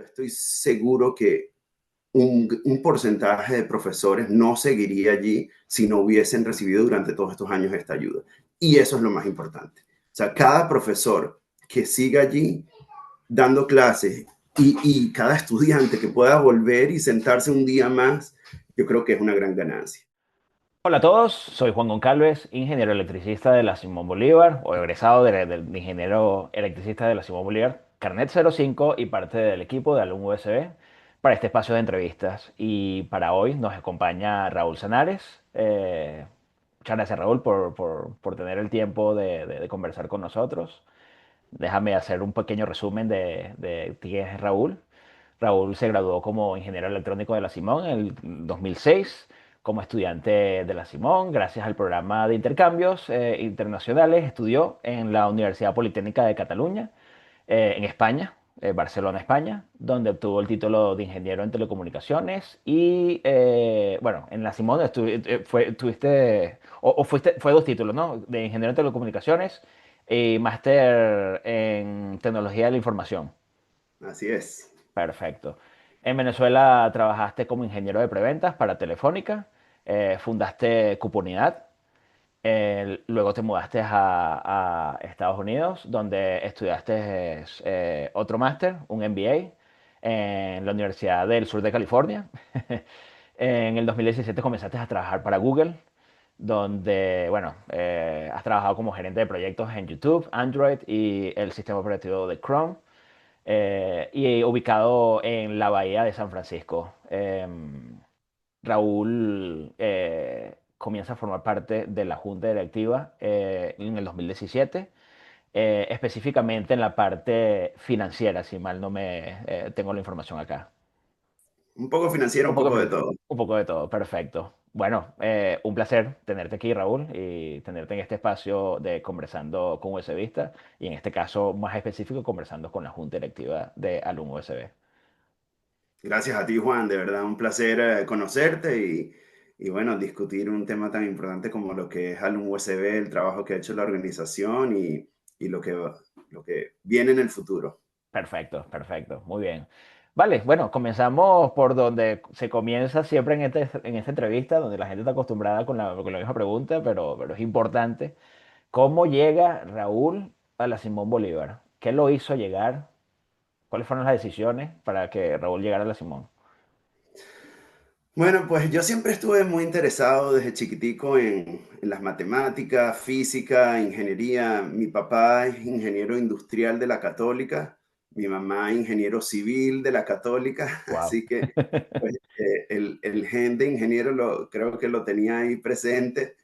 Estoy seguro que un porcentaje de profesores no seguiría allí si no hubiesen recibido durante todos estos años esta ayuda. Y eso es lo más importante. O sea, cada profesor que siga allí dando clases y cada estudiante que pueda volver y sentarse un día más, yo creo que es una gran ganancia. Hola a todos, soy Juan Goncalves, ingeniero electricista de la Simón Bolívar, o egresado de ingeniero electricista de la Simón Bolívar, carnet 05 y parte del equipo de Alumno USB para este espacio de entrevistas. Y para hoy nos acompaña Raúl Sanares. Muchas gracias, Raúl, por tener el tiempo de conversar con nosotros. Déjame hacer un pequeño resumen de quién es Raúl. Raúl se graduó como ingeniero electrónico de la Simón en el 2006, como estudiante de la Simón, gracias al programa de intercambios internacionales, estudió en la Universidad Politécnica de Cataluña, en España, Barcelona, España, donde obtuvo el título de ingeniero en telecomunicaciones y, bueno, en la Simón tuviste, o fuiste, fue dos títulos, ¿no? De ingeniero en telecomunicaciones y máster en tecnología de la información. Así es. Perfecto. En Venezuela trabajaste como ingeniero de preventas para Telefónica, fundaste Cuponidad, luego te mudaste a Estados Unidos, donde estudiaste otro máster, un MBA, en la Universidad del Sur de California. En el 2017 comenzaste a trabajar para Google, donde, bueno, has trabajado como gerente de proyectos en YouTube, Android y el sistema operativo de Chrome, y ubicado en la bahía de San Francisco. Raúl comienza a formar parte de la junta directiva en el 2017, específicamente en la parte financiera, si mal no me tengo la información acá. Un poco financiero, Un un poco, poco de todo. un poco de todo, perfecto. Bueno, un placer tenerte aquí, Raúl, y tenerte en este espacio de conversando con USB y en este caso más específico conversando con la junta directiva de Alumno USB. Gracias a ti, Juan. De verdad, un placer conocerte y bueno, discutir un tema tan importante como lo que es Alum USB, el trabajo que ha hecho la organización y lo que viene en el futuro. Perfecto, perfecto, muy bien. Vale, bueno, comenzamos por donde se comienza siempre en esta entrevista, donde la gente está acostumbrada con la misma pregunta, pero es importante. ¿Cómo llega Raúl a la Simón Bolívar? ¿Qué lo hizo llegar? ¿Cuáles fueron las decisiones para que Raúl llegara a la Simón? Bueno, pues yo siempre estuve muy interesado desde chiquitico en las matemáticas, física, ingeniería. Mi papá es ingeniero industrial de la Católica, mi mamá ingeniero civil de la Católica, Wow. así que pues, el gen de ingeniero creo que lo tenía ahí presente.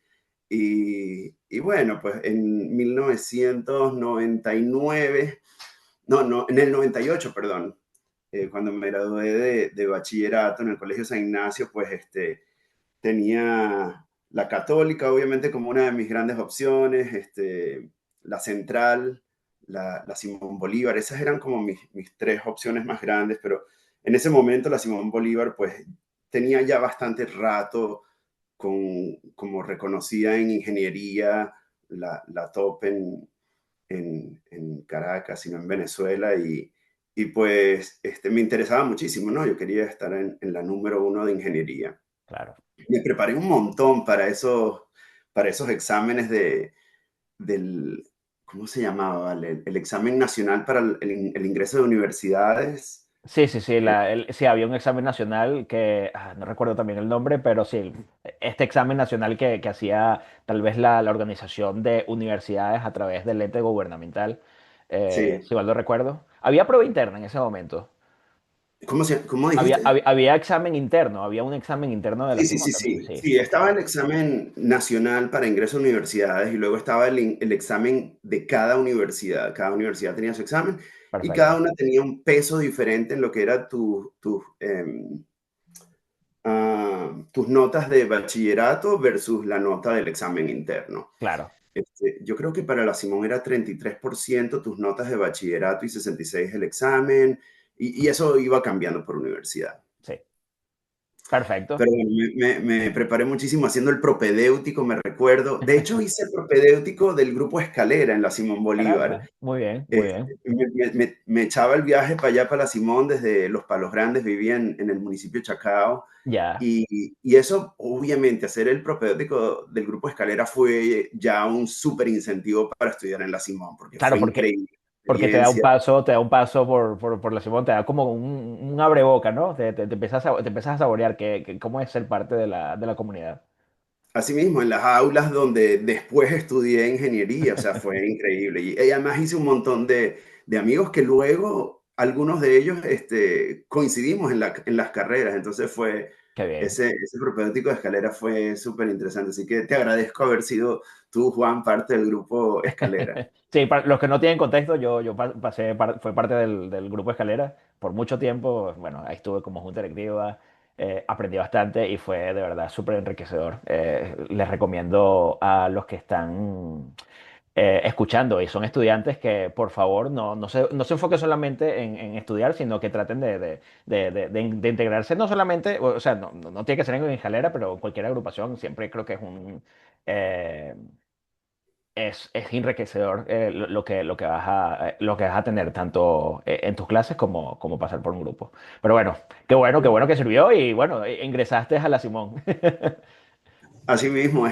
Y bueno, pues en 1999, no, en el 98, perdón, cuando me gradué de bachillerato en el Colegio San Ignacio, pues tenía la Católica, obviamente, como una de mis grandes opciones, la Central, la Simón Bolívar, esas eran como mis tres opciones más grandes, pero en ese momento la Simón Bolívar, pues tenía ya bastante rato como reconocida en ingeniería, la top en Caracas, sino en Venezuela, y pues me interesaba muchísimo, ¿no? Yo quería estar en la número uno de ingeniería. Claro. Me preparé un montón para esos exámenes del, ¿cómo se llamaba? ¿Vale? El examen nacional para el ingreso de universidades. Sí, sí, sí, Eh, sí, había un examen nacional que, no recuerdo también el nombre, pero sí, este examen nacional que hacía tal vez la organización de universidades a través del ente gubernamental, sí. si mal no recuerdo. Había prueba interna en ese momento. ¿Cómo Había, dijiste? había, había examen interno, había un examen interno de la Sí, sí, Simón sí, también, sí. sí. Sí, estaba el examen nacional para ingreso a universidades y luego estaba el examen de cada universidad. Cada universidad tenía su examen y cada Perfecto. una tenía un peso diferente en lo que era tus notas de bachillerato versus la nota del examen interno. Claro, Yo creo que para la Simón era 33% tus notas de bachillerato y 66% el examen, y eso iba cambiando por universidad. sí. Perfecto. Pero bueno, me preparé muchísimo haciendo el propedéutico, me recuerdo. De hecho, hice el propedéutico del grupo Escalera en la Simón Bolívar. Caramba, muy bien, muy Este, bien. me echaba el viaje para allá, para la Simón, desde Los Palos Grandes, vivía en el municipio de Chacao. Ya. Y eso, obviamente, hacer el propedéutico del grupo Escalera fue ya un súper incentivo para estudiar en la Simón, porque Claro, fue increíble la porque experiencia. te da un paso por la Simón, te da como un abreboca, ¿no? Te te empiezas a saborear cómo es ser parte de la comunidad. Asimismo, en las aulas donde después estudié ingeniería, o sea, fue increíble. Y además hice un montón de amigos que luego, algunos de ellos, coincidimos en las carreras. Entonces Qué bien. ese propedéutico de Escalera fue súper interesante. Así que te agradezco haber sido tú, Juan, parte del grupo Escalera. Sí, para los que no tienen contexto, yo pasé, fue parte del grupo Escalera por mucho tiempo. Bueno, ahí estuve como junta directiva, aprendí bastante y fue de verdad súper enriquecedor. Les recomiendo a los que están escuchando y son estudiantes que por favor no se enfoquen solamente en estudiar, sino que traten de integrarse, no solamente, o sea, no tiene que ser en Escalera, pero en cualquier agrupación siempre creo que es eh, es enriquecedor lo que vas a tener tanto en tus clases como pasar por un grupo. Pero bueno, qué bueno que sirvió y bueno, ingresaste a la Simón. Así mismo,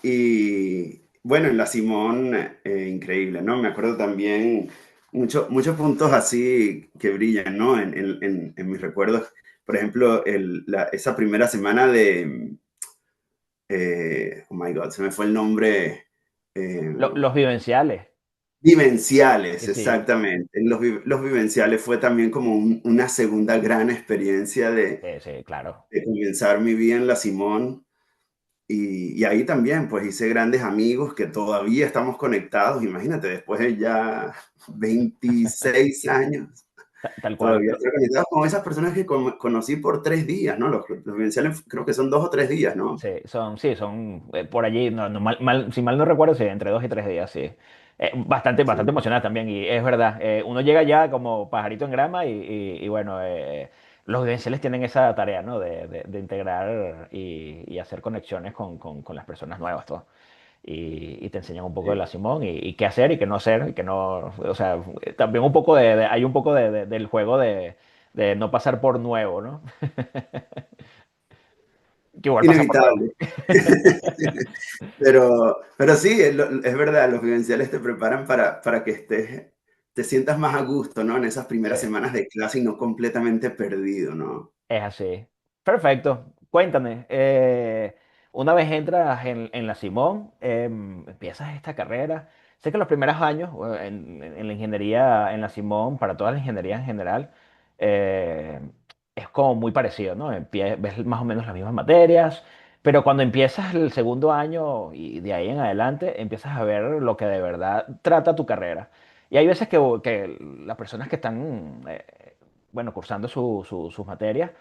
y bueno, en la Simón, increíble, ¿no? Me acuerdo también muchos puntos así que brillan, ¿no? En mis recuerdos, por ejemplo, esa primera semana oh my God, se me fue el nombre, eh, Los vivenciales. vivenciales, Sí, sí, exactamente. Los vivenciales fue también como una segunda gran experiencia sí, claro. de comenzar mi vida en la Simón. Y ahí también, pues hice grandes amigos que todavía estamos conectados. Imagínate, después de ya 26 años, Tal cual. todavía estoy conectado con esas personas que conocí por 3 días, ¿no? Los vivenciales creo que son 2 o 3 días, ¿no? Sí, son por allí, si mal no recuerdo, sí, entre 2 y 3 días, sí. Bastante Sí. emocionada también, y es verdad, uno llega ya como pajarito en grama y bueno, los vivenciales tienen esa tarea, ¿no? De integrar y hacer conexiones con las personas nuevas, todo. Y te enseñan un poco de la Sí. Simón y qué hacer y qué no hacer, y qué no, o sea, también un poco hay un poco del juego de no pasar por nuevo, ¿no? Que igual pasa por nuevo. Inevitable. Pero sí, es verdad, los vivenciales te preparan para que te sientas más a gusto, ¿no? En esas Sí. primeras semanas de clase y no completamente perdido, ¿no? Es así. Perfecto. Cuéntame, una vez entras en la Simón, empiezas esta carrera. Sé que los primeros años en la ingeniería en la Simón, para toda la ingeniería en general, eh, es como muy parecido, ¿no? Ves más o menos las mismas materias, pero cuando empiezas el segundo año y de ahí en adelante, empiezas a ver lo que de verdad trata tu carrera. Y hay veces que las personas que están, bueno, cursando sus materias,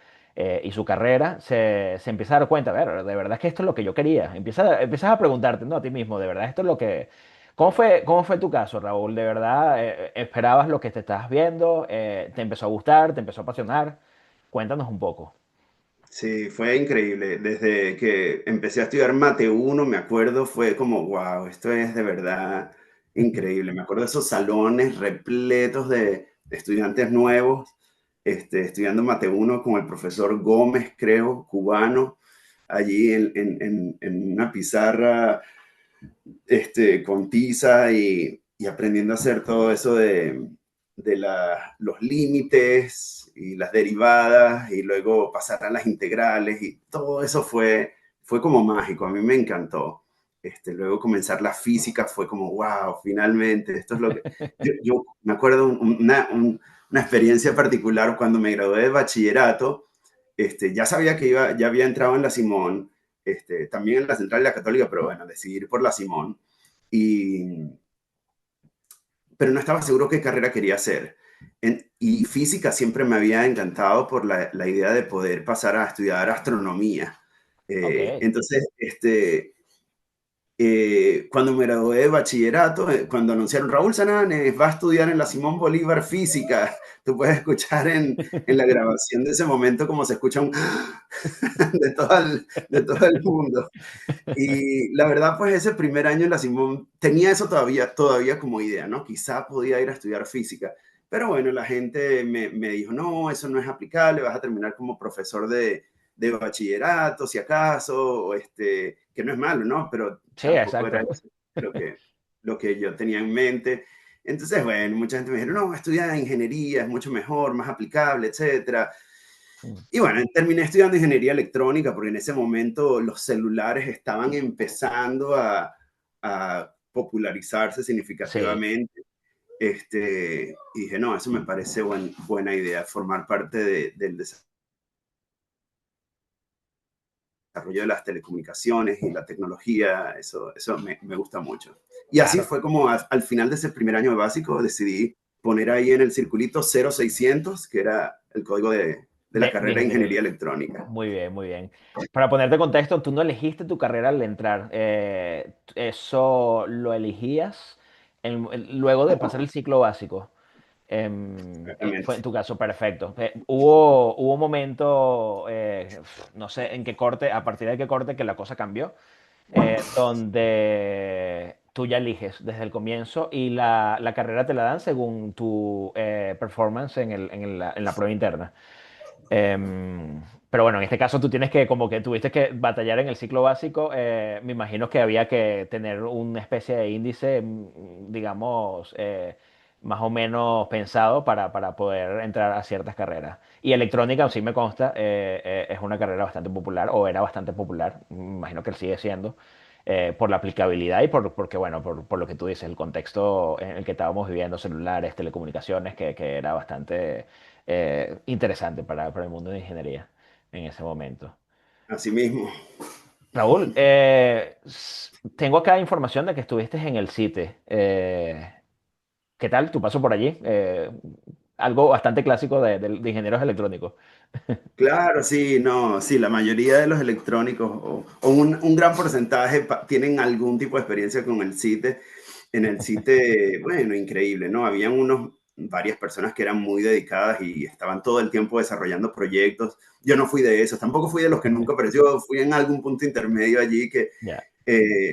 y su carrera, se empieza a dar cuenta, a ver, de verdad es que esto es lo que yo quería. Empiezas a preguntarte, ¿no? A ti mismo, de verdad esto es lo que... cómo fue tu caso, Raúl? ¿De verdad esperabas lo que te estabas viendo? ¿Te empezó a gustar? ¿Te empezó a apasionar? Cuéntanos un poco. Sí, fue increíble. Desde que empecé a estudiar Mate 1, me acuerdo, fue como, wow, esto es de verdad increíble. Me acuerdo de esos salones repletos de estudiantes nuevos, estudiando Mate 1 con el profesor Gómez, creo, cubano, allí en una pizarra, con tiza y aprendiendo a hacer todo eso de los límites y las derivadas y luego pasar a las integrales y todo eso fue como mágico, a mí me encantó. Luego comenzar la física fue como, wow, finalmente, esto es lo que... Yo me acuerdo una experiencia particular cuando me gradué de bachillerato, ya sabía que ya había entrado en la Simón, también en la Central de la Católica, pero bueno, decidí ir por la Simón, y, pero no estaba seguro qué carrera quería hacer. Y física siempre me había encantado por la idea de poder pasar a estudiar astronomía. Ok. Entonces, Cuando me gradué de bachillerato, cuando anunciaron Raúl Sananes va a estudiar en la Simón Bolívar Física, tú puedes escuchar en la grabación de ese momento como se escucha un de todo el mundo. Y la verdad, pues ese primer año en la Simón tenía eso todavía como idea, ¿no? Quizá podía ir a estudiar física. Pero bueno, la gente me dijo, no, eso no es aplicable, vas a terminar como profesor de bachillerato, si acaso, o que no es malo, ¿no? Pero Sí, tampoco era exacto. eso lo que yo tenía en mente. Entonces, bueno, mucha gente me dijo, no, estudia ingeniería, es mucho mejor, más aplicable, etcétera. Mm. Y bueno, terminé estudiando ingeniería electrónica porque en ese momento los celulares estaban empezando a popularizarse Sí, significativamente. Y dije, no, eso me parece buena idea, formar parte del desarrollo de las telecomunicaciones y la tecnología, eso me gusta mucho. Y así claro. fue como al final de ese primer año de básico decidí poner ahí en el circulito 0600, que era el código de la De carrera de ingeniería. ingeniería electrónica. Muy bien, muy bien. Para ponerte en contexto, tú no elegiste tu carrera al entrar. Eso lo elegías luego de pasar el ciclo básico. Fue en Exactamente. tu caso perfecto. Hubo un momento, no sé en qué corte, a partir de qué corte, que la cosa cambió, donde tú ya eliges desde el comienzo y la carrera te la dan según tu performance en la prueba interna. Pero bueno, en este caso tú tienes que, como que tuviste que batallar en el ciclo básico, me imagino que había que tener una especie de índice, digamos, más o menos pensado para poder entrar a ciertas carreras. Y electrónica, sí me consta, es una carrera bastante popular, o era bastante popular, me imagino que sigue siendo, por la aplicabilidad y porque, bueno, por lo que tú dices, el contexto en el que estábamos viviendo, celulares, telecomunicaciones, que era bastante interesante para el mundo de ingeniería en ese momento. Así mismo. Raúl, tengo acá información de que estuviste en el CITE. ¿Qué tal tu paso por allí? Algo bastante clásico de ingenieros electrónicos. Claro, sí, no, sí, la mayoría de los electrónicos o un gran porcentaje tienen algún tipo de experiencia con el CITE. En el CITE, bueno, increíble, ¿no? Habían varias personas que eran muy dedicadas y estaban todo el tiempo desarrollando proyectos. Yo no fui de esos, tampoco fui de los que nunca apareció, fui en algún punto intermedio allí que Ya.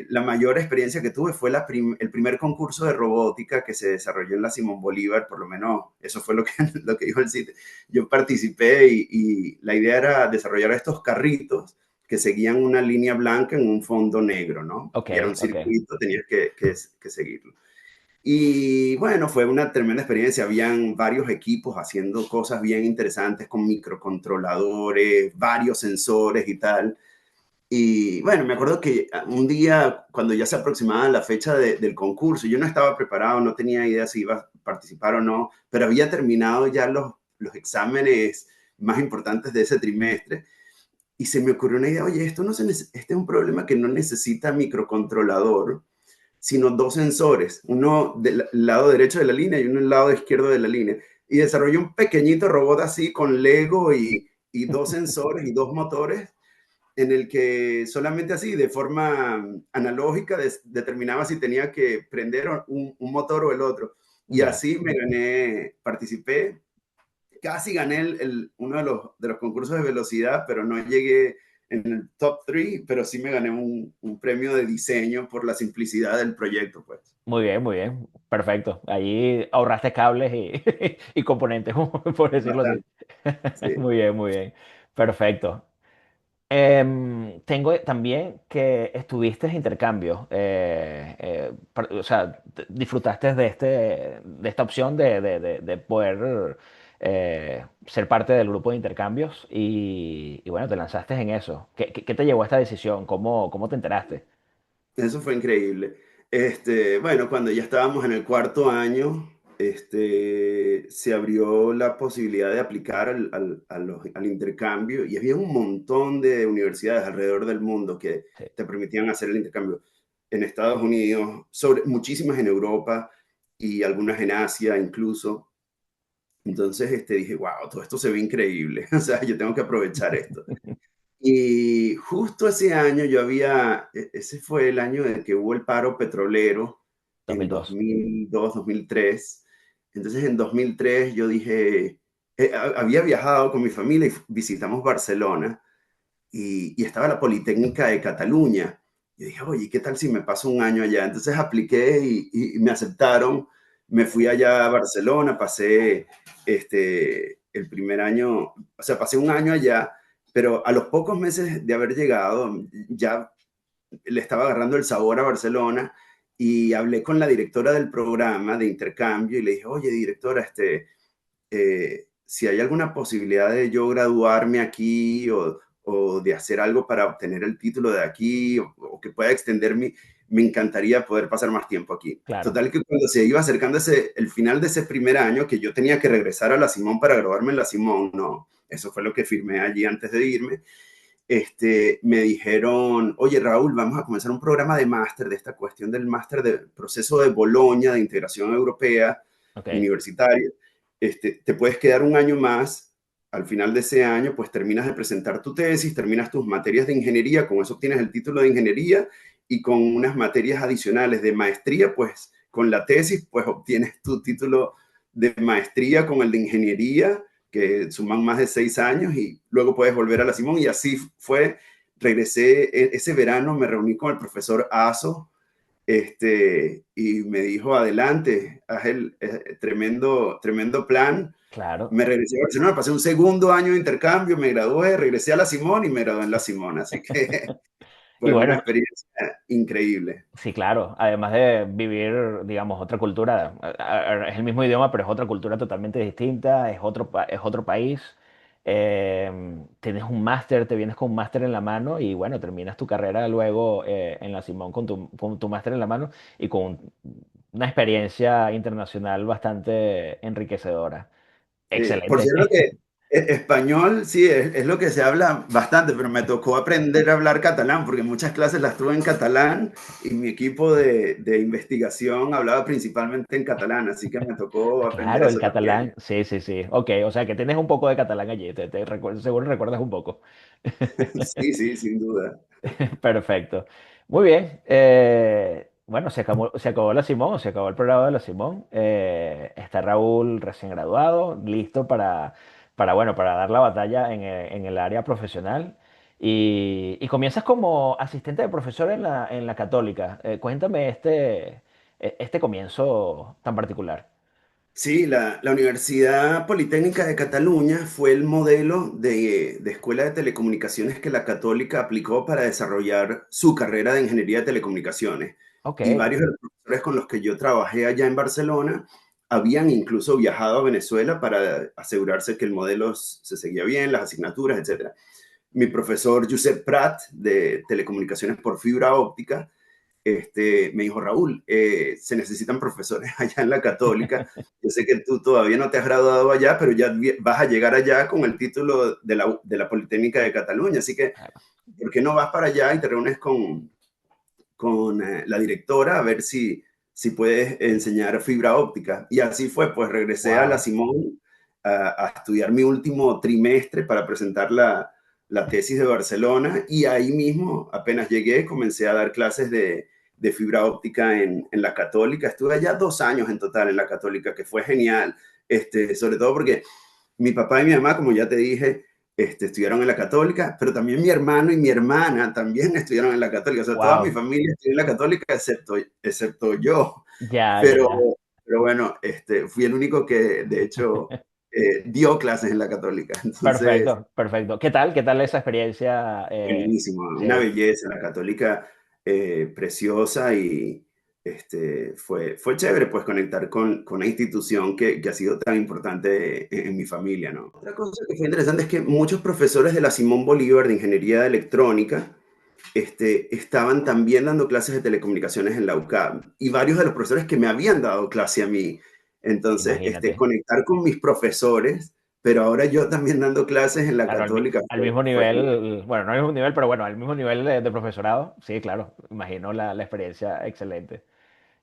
la mayor experiencia que tuve fue el primer concurso de robótica que se desarrolló en la Simón Bolívar, por lo menos eso fue lo que, lo que dijo el sitio. Yo participé y la idea era desarrollar estos carritos que seguían una línea blanca en un fondo negro, ¿no? Ok, Y era un ok. circuito, tenías que seguirlo. Y bueno, fue una tremenda experiencia. Habían varios equipos haciendo cosas bien interesantes con microcontroladores, varios sensores y tal. Y bueno, me acuerdo que un día, cuando ya se aproximaba la fecha del concurso, yo no estaba preparado, no tenía idea si iba a participar o no, pero había terminado ya los exámenes más importantes de ese trimestre y se me ocurrió una idea, oye, este es un problema que no necesita microcontrolador, sino dos sensores, uno del lado derecho de la línea y uno del lado izquierdo de la línea. Y desarrollé un pequeñito robot así con Lego y dos sensores y dos motores en el que solamente así, de forma analógica, determinaba si tenía que prender un motor o el otro. Y Ya. así me gané, participé, casi gané uno de los concursos de velocidad, pero no llegué en el top 3, pero sí me gané un premio de diseño por la simplicidad del proyecto, pues. Muy bien, muy bien. Perfecto. Allí ahorraste cables y, y componentes, por decirlo así. Bastante, sí. Muy bien, muy bien. Perfecto. Tengo también que estuviste en intercambio, o sea, disfrutaste de esta opción de poder ser parte del grupo de intercambios y bueno, te lanzaste en eso. ¿Qué te llevó a esta decisión? ¿Cómo te enteraste? Eso fue increíble. Bueno, cuando ya estábamos en el cuarto año, se abrió la posibilidad de aplicar al intercambio y había un montón de universidades alrededor del mundo que Sí. te permitían hacer el intercambio. En Estados Unidos, muchísimas en Europa y algunas en Asia incluso. Entonces dije, wow, todo esto se ve increíble. O sea, yo tengo que aprovechar esto. Y justo ese año ese fue el año en que hubo el paro petrolero en 2002. 2002, 2003. Entonces en 2003 yo dije, había viajado con mi familia y visitamos Barcelona y estaba la Politécnica de Cataluña. Y dije, oye, ¿qué tal si me paso un año allá? Entonces apliqué y me aceptaron. Me fui allá a Barcelona, pasé el primer año, o sea, pasé un año allá, pero a los pocos meses de haber llegado, ya le estaba agarrando el sabor a Barcelona y hablé con la directora del programa de intercambio y le dije, oye, directora, si hay alguna posibilidad de yo graduarme aquí o de hacer algo para obtener el título de aquí o que pueda extenderme, me encantaría poder pasar más tiempo aquí. Claro, Total que cuando se iba acercando el final de ese primer año, que yo tenía que regresar a la Simón para graduarme en la Simón, no, eso fue lo que firmé allí antes de irme, me dijeron, oye Raúl, vamos a comenzar un programa de máster, de esta cuestión del máster del proceso de Boloña, de integración europea ok. universitaria. Te puedes quedar un año más, al final de ese año, pues terminas de presentar tu tesis, terminas tus materias de ingeniería, con eso obtienes el título de ingeniería y con unas materias adicionales de maestría, pues con la tesis, pues obtienes tu título de maestría con el de ingeniería que suman más de 6 años y luego puedes volver a la Simón y así fue. Regresé ese verano, me reuní con el profesor Aso y me dijo, adelante, haz el tremendo plan. Claro. Me regresé a Barcelona, pasé un segundo año de intercambio, me gradué, regresé a la Simón y me gradué en la Simón, así que Y fue una bueno, experiencia increíble. sí, claro. Además de vivir, digamos, otra cultura, es el mismo idioma, pero es otra cultura totalmente distinta, es otro país. Tienes un máster, te vienes con un máster en la mano y bueno, terminas tu carrera luego en la Simón con tu máster en la mano y con una experiencia internacional bastante enriquecedora. Por Excelente. cierto que español sí es lo que se habla bastante, pero me tocó aprender a hablar catalán porque muchas clases las tuve en catalán y mi equipo de investigación hablaba principalmente en catalán, así que me tocó aprender Claro, el eso también. catalán. Sí, sí, sí. Ok, o sea que tienes un poco de catalán allí. Seguro recuerdas un poco. Sí, sí, sin duda. Perfecto. Muy bien. Bueno, se acabó la Simón, se acabó el programa de la Simón. Está Raúl recién graduado, listo bueno, para dar la batalla en el área profesional. Y comienzas como asistente de profesor en la Católica. Cuéntame este comienzo tan particular. Sí, la Universidad Politécnica de Cataluña fue el modelo de escuela de telecomunicaciones que la Católica aplicó para desarrollar su carrera de ingeniería de telecomunicaciones. Ok, Y varios de los profesores con los que yo trabajé allá en Barcelona habían incluso viajado a Venezuela para asegurarse que el modelo se seguía bien, las asignaturas, etcétera. Mi profesor Josep Prat de telecomunicaciones por fibra óptica me dijo, Raúl, se necesitan profesores allá en la Católica. Yo sé que tú todavía no te has graduado allá, pero ya vas a llegar allá con el título de la Politécnica de Cataluña. Así que, claro. ¿por qué no vas para allá y te reúnes con la directora a ver si puedes enseñar fibra óptica? Y así fue, pues regresé a la Wow. Simón a estudiar mi último trimestre para presentar la tesis de Barcelona y ahí mismo, apenas llegué, comencé a dar clases de fibra óptica en la Católica. Estuve allá 2 años en total en la Católica, que fue genial, sobre todo porque mi papá y mi mamá, como ya te dije, estudiaron en la Católica, pero también mi hermano y mi hermana también estudiaron en la Católica. O sea, toda mi Wow. familia estudió en la Católica excepto yo. Ya, ya, Pero, ya. pero bueno, fui el único que de hecho dio clases en la Católica. Entonces, Perfecto, perfecto. ¿Qué tal? ¿Qué tal esa experiencia? buenísimo, una Sí, belleza, la Católica preciosa y fue chévere pues conectar con una institución que ha sido tan importante en mi familia, ¿no? Otra cosa que fue interesante es que muchos profesores de la Simón Bolívar de Ingeniería Electrónica estaban también dando clases de telecomunicaciones en la UCAB y varios de los profesores que me habían dado clase a mí. Entonces, imagínate. conectar con mis profesores, pero ahora yo también dando clases en la Claro, Católica al fue, mismo fue genial. nivel, bueno, no al mismo nivel, pero bueno, al mismo nivel de profesorado. Sí, claro, imagino la experiencia excelente.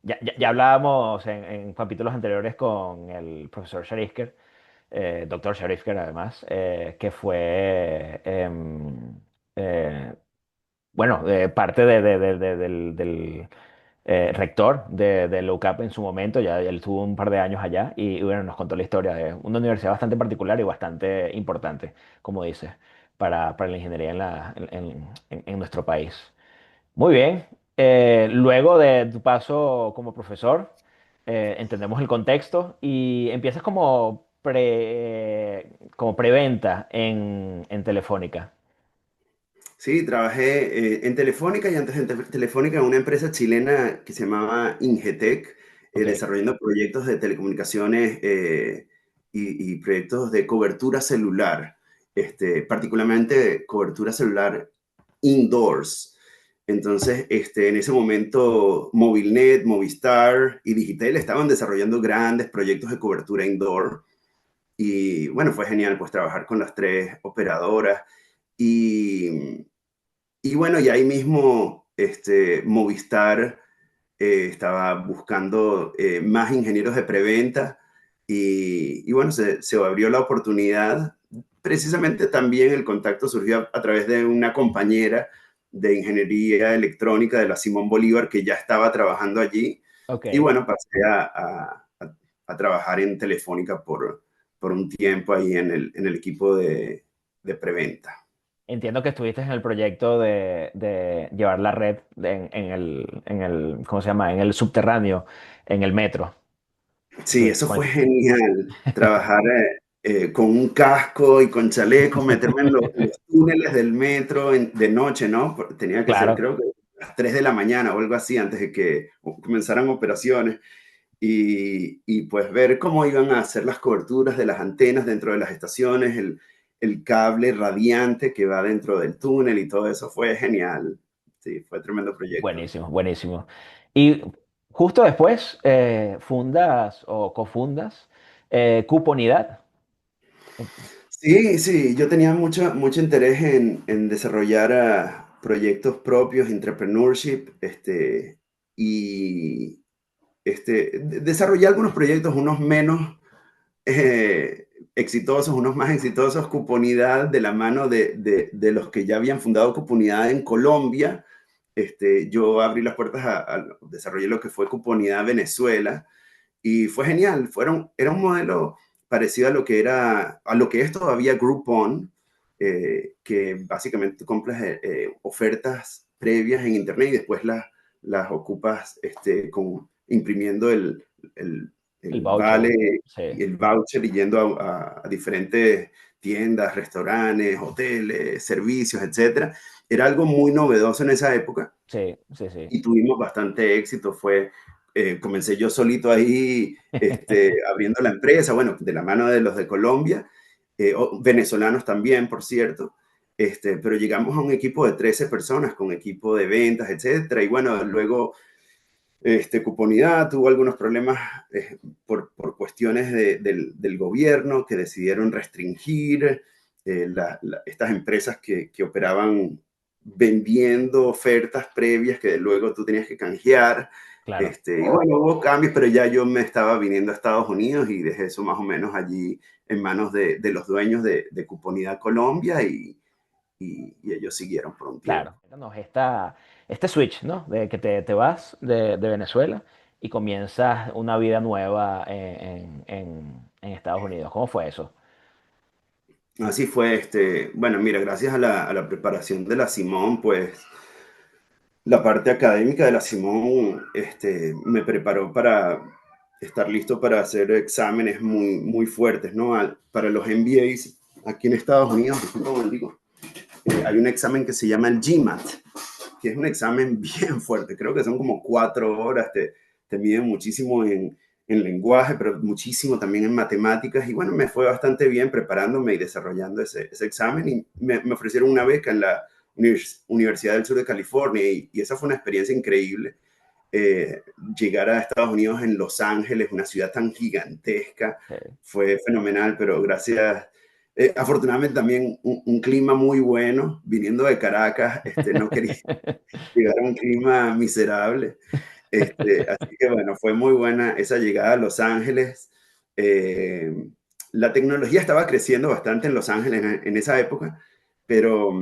Ya hablábamos en capítulos anteriores con el profesor Sharisker, doctor Sharisker además, que fue eh, bueno, parte del rector de UCAP en su momento, ya él estuvo un par de años allá y bueno, nos contó la historia de una universidad bastante particular y bastante importante, como dices, para la ingeniería en nuestro país. Muy bien. Luego de tu paso como profesor, entendemos el contexto y empiezas como preventa en Telefónica. Sí, trabajé en Telefónica y antes de Telefónica en una empresa chilena que se llamaba Ingetec, Ok, desarrollando proyectos de telecomunicaciones y proyectos de cobertura celular, particularmente cobertura celular indoors. Entonces, en ese momento, Movilnet, Movistar y Digitel estaban desarrollando grandes proyectos de cobertura indoor. Y bueno, fue genial pues trabajar con las tres operadoras. Y y bueno, y ahí mismo Movistar estaba buscando más ingenieros de preventa y bueno, se abrió la oportunidad. Precisamente también el contacto surgió a través de una compañera de ingeniería electrónica de la Simón Bolívar que ya estaba trabajando allí. Y ok. bueno, pasé a trabajar en Telefónica por un tiempo ahí en el equipo de preventa. Entiendo que estuviste en el proyecto de llevar la red ¿cómo se llama? En el subterráneo, en el metro. Sí, eso fue genial, trabajar con un casco y con chaleco, meterme en los túneles del metro de noche, ¿no? Tenía que ser, Claro, creo que a las 3 de la mañana o algo así, antes de que comenzaran operaciones, y pues ver cómo iban a hacer las coberturas de las antenas dentro de las estaciones, el cable radiante que va dentro del túnel y todo eso fue genial. Sí, fue tremendo proyecto. buenísimo, buenísimo. Y justo después fundas o cofundas Cuponidad. Sí, sí, yo tenía mucho interés en desarrollar proyectos propios, entrepreneurship, y desarrollé algunos proyectos, unos menos exitosos, unos más exitosos, Cuponidad de la mano de los que ya habían fundado Cuponidad en Colombia. Yo abrí las puertas desarrollé lo que fue Cuponidad Venezuela y fue genial. Era un modelo parecido a lo que es todavía Groupon, que básicamente tú compras ofertas previas en Internet y después las ocupas imprimiendo el, El el voucher. vale Sí, y el voucher y yendo a diferentes tiendas, restaurantes, hoteles, servicios, etcétera. Era algo muy novedoso en esa época sí, sí, sí. y tuvimos bastante éxito. Comencé yo solito ahí abriendo la empresa, bueno, de la mano de los de Colombia, venezolanos también, por cierto, pero llegamos a un equipo de 13 personas con equipo de ventas, etcétera, y bueno, luego Cuponidad tuvo algunos problemas por cuestiones del gobierno que decidieron restringir estas empresas que operaban vendiendo ofertas previas que luego tú tenías que canjear. Claro, Y bueno, hubo cambios, pero ya yo me estaba viniendo a Estados Unidos y dejé eso más o menos allí en manos de los dueños de Cuponidad Colombia y ellos siguieron por un tiempo. claro. Cuéntanos este switch, ¿no? De que te vas de Venezuela y comienzas una vida nueva en Estados Unidos. ¿Cómo fue eso? Así fue, bueno, mira, gracias a la preparación de la Simón, pues la parte académica de la Simón, me preparó para estar listo para hacer exámenes muy fuertes, ¿no? Para los MBAs aquí en Estados Unidos, disculpa un momentico, hay un examen que se llama el GMAT, que es un examen bien fuerte. Creo que son como 4 horas, te miden muchísimo en lenguaje, pero muchísimo también en matemáticas. Y bueno, me fue bastante bien preparándome y desarrollando ese examen y me ofrecieron una beca en la Universidad del Sur de California y esa fue una experiencia increíble. Eh, Llegar a Estados Unidos en Los Ángeles, una ciudad tan gigantesca, Sí. fue fenomenal, pero gracias. Afortunadamente también un clima muy bueno, viniendo de Caracas, no quería llegar a un clima miserable. Así que bueno, fue muy buena esa llegada a Los Ángeles. Eh, la tecnología estaba creciendo bastante en Los Ángeles en esa época, pero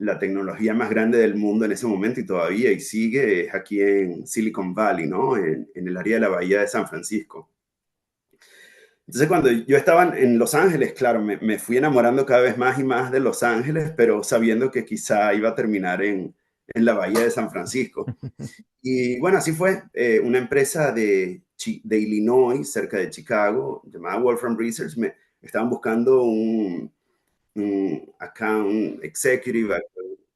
la tecnología más grande del mundo en ese momento y todavía y sigue es aquí en Silicon Valley, ¿no? En el área de la bahía de San Francisco. Entonces, cuando yo estaba en Los Ángeles, claro, me fui enamorando cada vez más y más de Los Ángeles, pero sabiendo que quizá iba a terminar en la bahía de San Francisco. Y bueno, así fue. Una empresa de Illinois, cerca de Chicago, llamada Wolfram Research, me estaban buscando un account executive,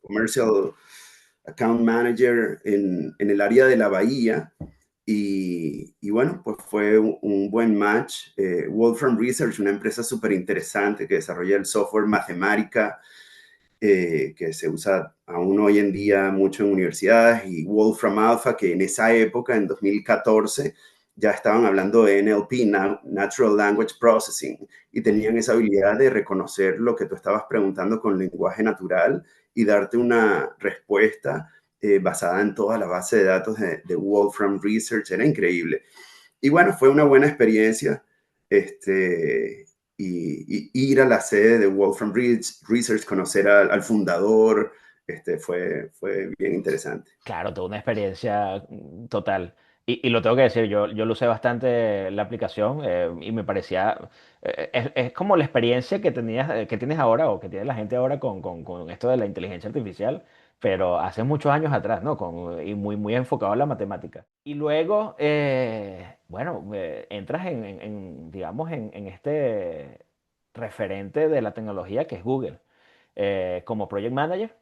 commercial account manager en el área de la bahía. Y bueno, pues fue un buen match. Wolfram Research, una empresa súper interesante que desarrolla el software matemática que se usa aún hoy en día mucho en universidades, y Wolfram Alpha, que en esa época, en 2014, ya estaban hablando de NLP, Natural Language Processing, y tenían esa habilidad de reconocer lo que tú estabas preguntando con lenguaje natural y darte una respuesta basada en toda la base de datos de Wolfram Research. Era increíble. Y bueno, fue una buena experiencia. Este, y ir a la sede de Wolfram Research, conocer al fundador, fue bien interesante. Claro, toda una experiencia total. Y lo tengo que decir, yo lo usé bastante la aplicación y me parecía, es como la experiencia que tenías, que tienes ahora o que tiene la gente ahora con esto de la inteligencia artificial, pero hace muchos años atrás, ¿no? Y muy enfocado en la matemática. Y luego, bueno, entras digamos, en este referente de la tecnología que es Google, como Project Manager.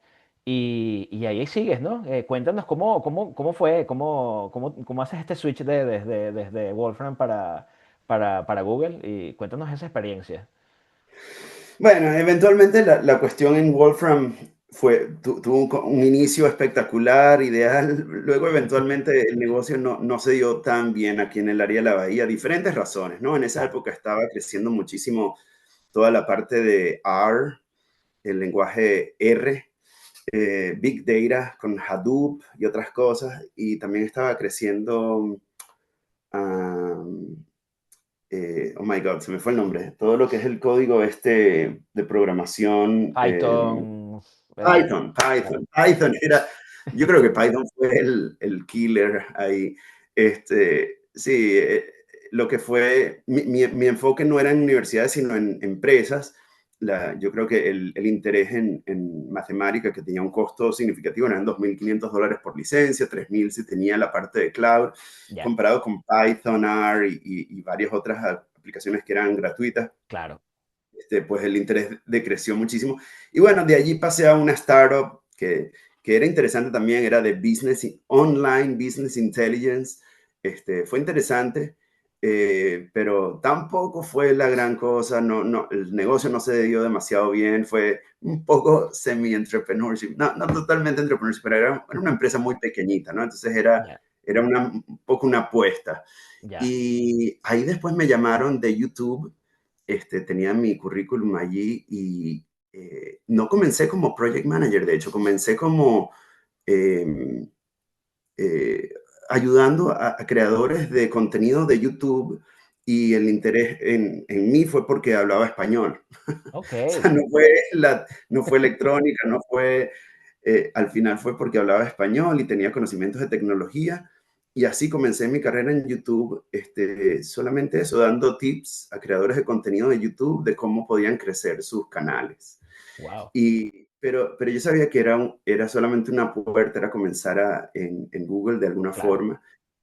Y ahí sigues, ¿no? Cuéntanos cómo fue, cómo haces este switch desde Wolfram para Google y cuéntanos esa experiencia. Bueno, eventualmente la cuestión en Wolfram tuvo un inicio espectacular, ideal. Luego, eventualmente, el negocio no se dio tan bien aquí en el área de la bahía, diferentes razones, ¿no? En esa Claro. época estaba creciendo muchísimo toda la parte de R, el lenguaje R, Big Data con Hadoop y otras cosas, y también estaba creciendo, um, oh my God, se me fue el nombre, todo lo que es el código de programación, Python, claro. Python era, yo creo que Python fue el killer ahí. Sí, lo que fue, mi enfoque no era en universidades, sino en empresas. Yo creo que el interés en matemática, que tenía un costo significativo, eran $2.500 por licencia, 3.000 si tenía la parte de cloud, Ya, comparado con Python, R y varias otras aplicaciones que eran gratuitas. claro. Pues el interés decreció muchísimo. Y bueno, de allí pasé a una startup que era interesante también, era de online business intelligence. Fue interesante, pero tampoco fue la gran cosa. El negocio no se dio demasiado bien, fue un poco semi-entrepreneurship, no totalmente entrepreneurship, pero era una empresa muy pequeñita, ¿no? Entonces Ya, era un poco una apuesta. ya. Y ahí después me llamaron de YouTube. Tenía mi currículum allí y no comencé como project manager, de hecho, comencé como eh, eh, ayudando a creadores de contenido de YouTube, y el interés en mí fue porque hablaba español. Ok, O sea, no fue electrónica, no fue, al final fue porque hablaba español y tenía conocimientos de tecnología. Y así comencé mi carrera en YouTube, solamente eso, dando tips a creadores de contenido de YouTube de cómo podían crecer sus canales. wow, Pero yo sabía que era solamente una puerta, era comenzar en Google de alguna claro. forma.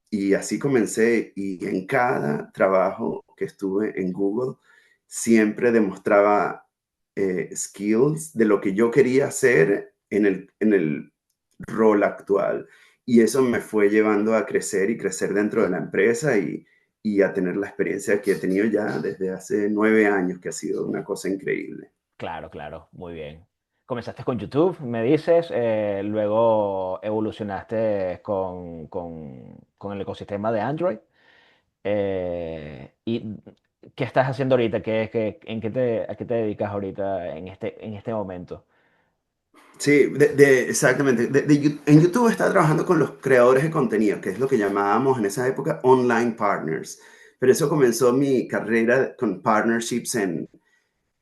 Y así comencé, y en cada trabajo que estuve en Google siempre demostraba skills de lo que yo quería hacer en el rol actual. Y eso me fue llevando a crecer y crecer dentro de la empresa, y a tener la experiencia que he tenido ya desde hace 9 años, que ha sido una cosa increíble. Claro, claro, muy bien. Comenzaste con YouTube, me dices, luego evolucionaste con el ecosistema de Android. ¿Y qué estás haciendo ahorita? ¿A qué te dedicas ahorita en este momento? Sí, exactamente. En YouTube estaba trabajando con los creadores de contenido, que es lo que llamábamos en esa época online partners. Pero eso comenzó mi carrera con partnerships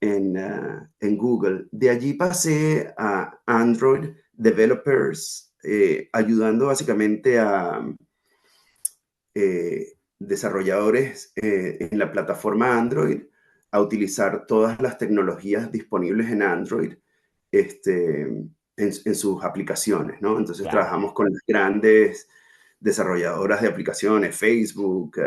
en Google. De allí pasé a Android Developers, ayudando básicamente a desarrolladores en la plataforma Android a utilizar todas las tecnologías disponibles en Android en sus aplicaciones, ¿no? Entonces Claro, trabajamos con las grandes desarrolladoras de aplicaciones, Facebook,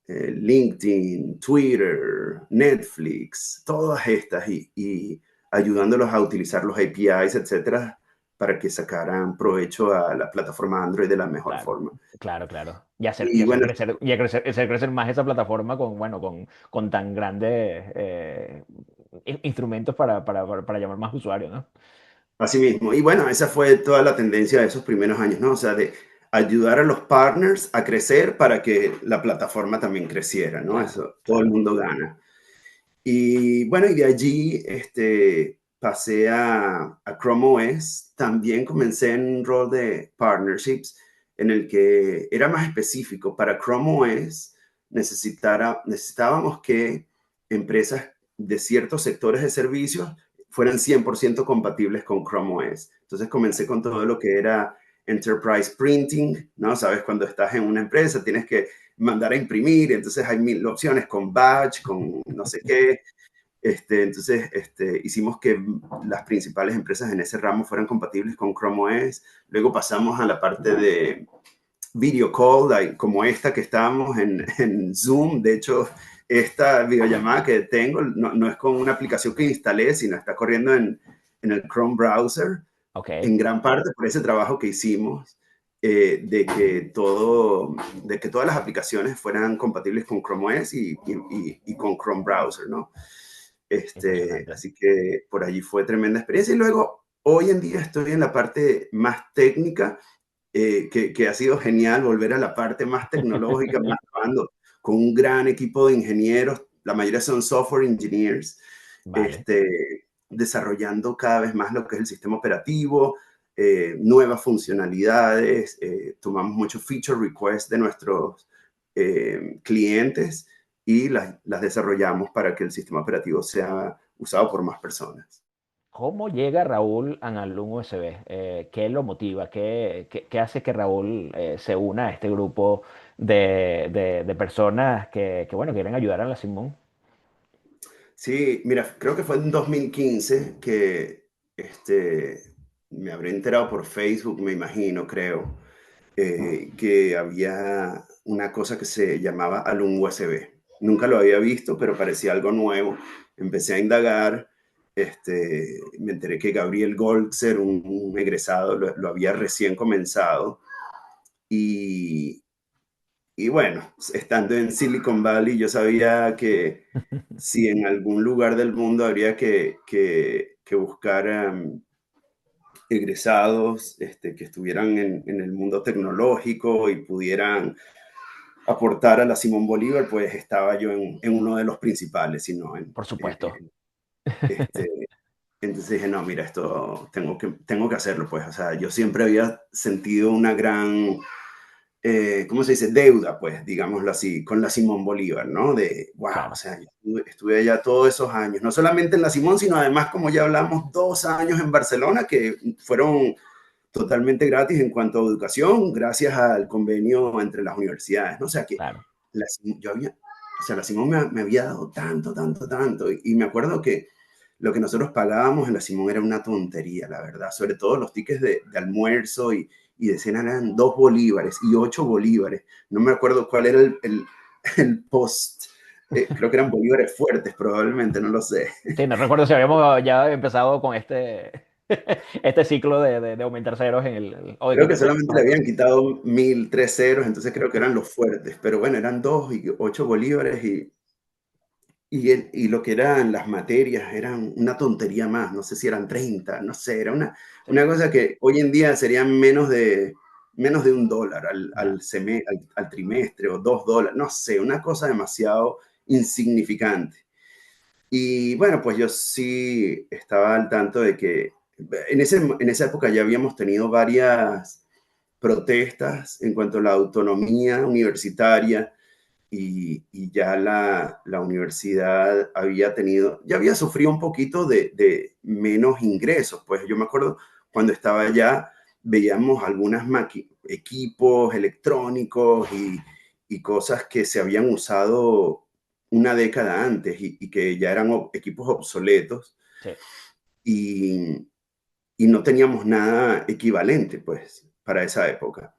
LinkedIn, Twitter, Netflix, todas estas y ayudándolos a utilizar los APIs, etcétera, para que sacaran provecho a la plataforma Android de la mejor claro, forma. claro, claro. Y bueno, Hacer crecer más esa plataforma con, bueno, con tan grandes instrumentos para llamar más usuarios, ¿no? así mismo. Y bueno, esa fue toda la tendencia de esos primeros años, ¿no? O sea, de ayudar a los partners a crecer para que la plataforma también creciera, ¿no? Claro, Eso, todo el claro. mundo gana. Y bueno, y de allí pasé a Chrome OS. También comencé en un rol de partnerships en el que era más específico. Para Chrome OS necesitábamos que empresas de ciertos sectores de servicios fueran 100% compatibles con Chrome OS. Entonces comencé con todo lo que era Enterprise Printing, ¿no? Sabes, cuando estás en una empresa tienes que mandar a imprimir, entonces hay mil opciones con batch, con no sé qué. Entonces, hicimos que las principales empresas en ese ramo fueran compatibles con Chrome OS. Luego pasamos a la parte de video call, como esta que estábamos en Zoom. De hecho, esta videollamada que tengo no es con una aplicación que instalé, sino está corriendo en el Chrome browser, Ok, en gran parte por ese trabajo que hicimos de que todas las aplicaciones fueran compatibles con Chrome OS y con Chrome browser, ¿no? impresionante. Así que por allí fue tremenda experiencia. Y luego, hoy en día estoy en la parte más técnica, que ha sido genial volver a la parte más tecnológica, más trabajando con un gran equipo de ingenieros, la mayoría son software engineers, Vale. desarrollando cada vez más lo que es el sistema operativo, nuevas funcionalidades, tomamos muchos feature requests de nuestros clientes y las desarrollamos para que el sistema operativo sea usado por más personas. ¿Cómo llega Raúl a Analum USB? ¿Qué lo motiva? ¿Qué hace que Raúl se una a este grupo de personas que, bueno, quieren ayudar a la Simón? Sí, mira, creo que fue en 2015 que me habré enterado por Facebook, me imagino, creo, que había una cosa que se llamaba Alum USB. Nunca lo había visto, pero parecía algo nuevo. Empecé a indagar, me enteré que Gabriel Goltzer, un egresado, lo había recién comenzado. Y, y bueno, estando en Silicon Valley, yo sabía que si en algún lugar del mundo habría que buscar egresados que estuvieran en el mundo tecnológico y pudieran aportar a la Simón Bolívar, pues estaba yo en uno de los principales, sino Por supuesto. este, entonces dije, no, mira, esto tengo que hacerlo, pues, o sea, yo siempre había sentido una gran ¿cómo se dice? Deuda, pues, digámoslo así, con la Simón Bolívar, ¿no? De, wow, o Claro, sea, yo estuve allá todos esos años, no solamente en la Simón, sino además, como ya hablamos, 2 años en Barcelona, que fueron totalmente gratis en cuanto a educación, gracias al convenio entre las universidades, ¿no? O sea, que claro. la Simón me había dado tanto, tanto, tanto, y me acuerdo que lo que nosotros pagábamos en la Simón era una tontería, la verdad, sobre todo los tickets de almuerzo y de cena eran 2 bolívares y 8 bolívares. No me acuerdo cuál era el post. Creo que eran bolívares fuertes, probablemente, no lo sé. Sí, no recuerdo si habíamos ya empezado con este ciclo de aumentar ceros o de Creo que quitar solamente más le de habían todo. quitado 1.003 ceros, entonces creo que eran los fuertes. Pero bueno, eran 2 y 8 bolívares y lo que eran las materias eran una tontería más. No sé si eran 30, no sé, era Sí, una cosa que hoy en día serían menos de $1 ya. al trimestre o $2, no sé, una cosa demasiado insignificante. Y bueno, pues yo sí estaba al tanto de que en esa época ya habíamos tenido varias protestas en cuanto a la autonomía universitaria y ya la universidad ya había sufrido un poquito de menos ingresos. Pues yo me acuerdo cuando estaba allá, veíamos algunos equipos electrónicos y cosas que se habían usado una década antes y que ya eran equipos obsoletos Sí, y, y no teníamos nada equivalente, pues, para esa época.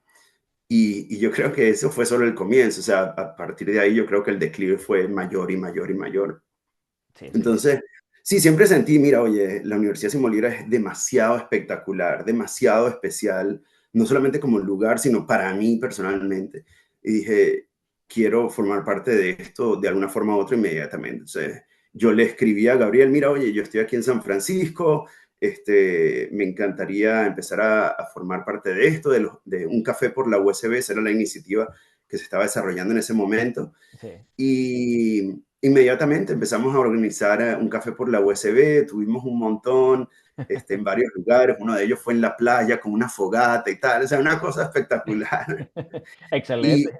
Y yo creo que eso fue solo el comienzo, o sea, a partir de ahí yo creo que el declive fue mayor y mayor y mayor. sí, sí, sí. Entonces, sí, siempre sentí, mira, oye, la Universidad Simón Bolívar es demasiado espectacular, demasiado especial, no solamente como lugar, sino para mí personalmente. Y dije, quiero formar parte de esto de alguna forma u otra inmediatamente. Entonces, yo le escribí a Gabriel, mira, oye, yo estoy aquí en San Francisco, me encantaría empezar a formar parte de esto, de un café por la USB, esa era la iniciativa que se estaba desarrollando en ese momento. Sí. Y inmediatamente empezamos a organizar un café por la USB, tuvimos un montón en varios lugares, uno de ellos fue en la playa con una fogata y tal, o sea, una cosa espectacular. Y Excelente.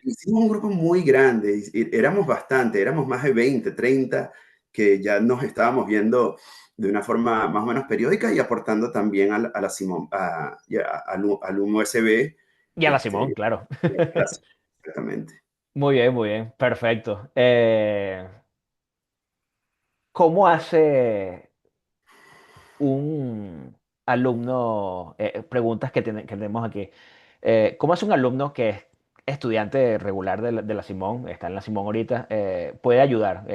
hicimos un grupo muy grande, éramos bastante, éramos más de 20, 30, que ya nos estábamos viendo de una forma más o menos periódica y aportando también a la Simón, al USB. Y a la Simón, Este, claro. exactamente. Muy bien, perfecto. ¿Cómo hace un alumno, preguntas que tenemos aquí, cómo hace un alumno que es estudiante regular de la Simón, está en la Simón ahorita, puede ayudar?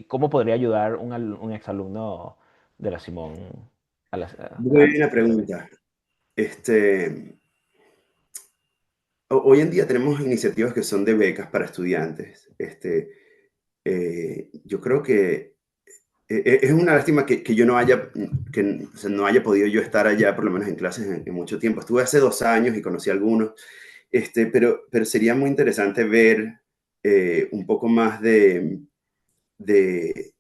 ¿Cómo podría ayudar un exalumno de la Simón a Buena USB? pregunta. Este, Hoy en día tenemos iniciativas que son de becas para estudiantes. Yo creo que es una lástima que yo no haya, o sea, no haya podido yo estar allá, por lo menos en clases, en mucho tiempo. Estuve hace 2 años y conocí a algunos, pero sería muy interesante ver un poco más de, de